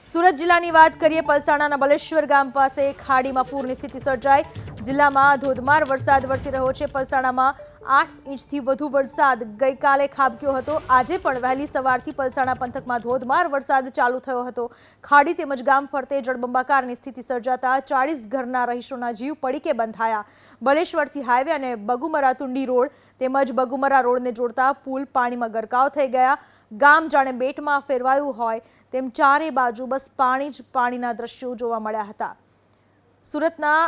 સુરત જિલ્લાની વાત કરીએ, પલસાણાના બલેશ્વર ગામ પાસે ખાડીમાં પૂરની સ્થિતિ સર્જાઈ। જિલ્લામાં ધોધમાર વરસાદ વરસી રહ્યો છે। પલસાણામાં 8 ઇંચથી વધુ વરસાદ ગઈકાલે ખાબક્યો હતો। આજે પણ વહેલી સવારથી પલસાણા પંથકમાં ધોધમાર વરસાદ ચાલુ થયો હતો। ખાડી તેમજ ગામ ફરતે જળબંબાકારની સ્થિતિ સર્જાતા 40 ઘરના રહીશોના જીવ પડીકે બંધાયા। બલેશ્વરથી હાઈવે અને બગુમરા તુંડી રોડ તેમજ બગુમરા રોડને જોડતા પુલ પાણીમાં ગરકાવ થઈ ગયા। ગામ જાણે બેટમાં ફેરવાયું હોય તેમ ચારે બાજુ બસ પાણી જ પાણીના દ્રશ્યો જોવા મળ્યા હતા। સુરતના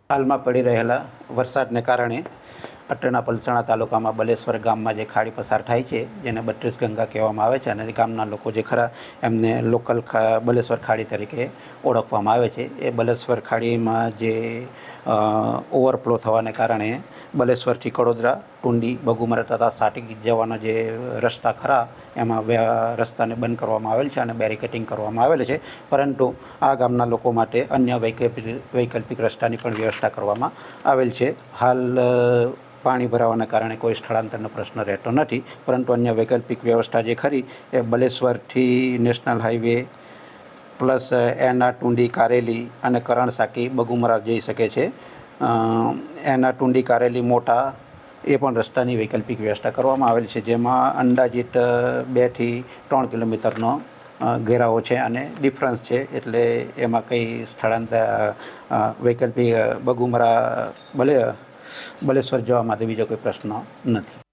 હાલમાં પડી રહેલા વરસાદને કારણે અટણા પલસાણા તાલુકામાં બલેશ્વર ગામમાં જે ખાડી પસાર થાય છે, જેને 32 ગંગા કહેવામાં આવે છે, અને ગામના લોકો જે ખરા એમને લોકલ બલેશ્વર ખાડી તરીકે ઓળખવામાં આવે છે। એ બલેશ્વર ખાડીમાં જે ઓવરફ્લો થવાને કારણે બલેશ્વરથી કડોદરા, ટુંડી, બગુમરા તથા સાટી જવાના જે રસ્તા ખરા એમાં રસ્તાને બંધ કરવામાં આવેલ છે અને બેરિકેટિંગ કરવામાં આવેલ છે, પરંતુ આ ગામના લોકો માટે અન્ય વૈકલ્પિક રસ્તાની પણ વ્યવસ્થા કરવામાં આવેલ છે। હાલ પાણી ભરાવાના કારણે કોઈ સ્થળાંતરનો પ્રશ્ન રહેતો નથી, પરંતુ અન્ય વૈકલ્પિક વ્યવસ્થા જે ખરી એ બલેશ્વરથી નેશનલ હાઈવે પ્લસ એના ટુંડી, કારેલી અને કરણ સાકી બગુમરા જઈ શકે છે। એના ટુંડી, કારેલી, મોટા એ પણ રસ્તાની વૈકલ્પિક વ્યવસ્થા કરવામાં આવેલ છે, જેમાં અંદાજિત 2 થી 3 કિલોમીટરનો ઘેરાવો છે અને ડિફરન્સ છે, એટલે એમાં કંઈ સ્થળાંતર વૈકલ્પિક બગુમરા બલેશ્વર જવા માટે બીજો કોઈ પ્રશ્ન નથી।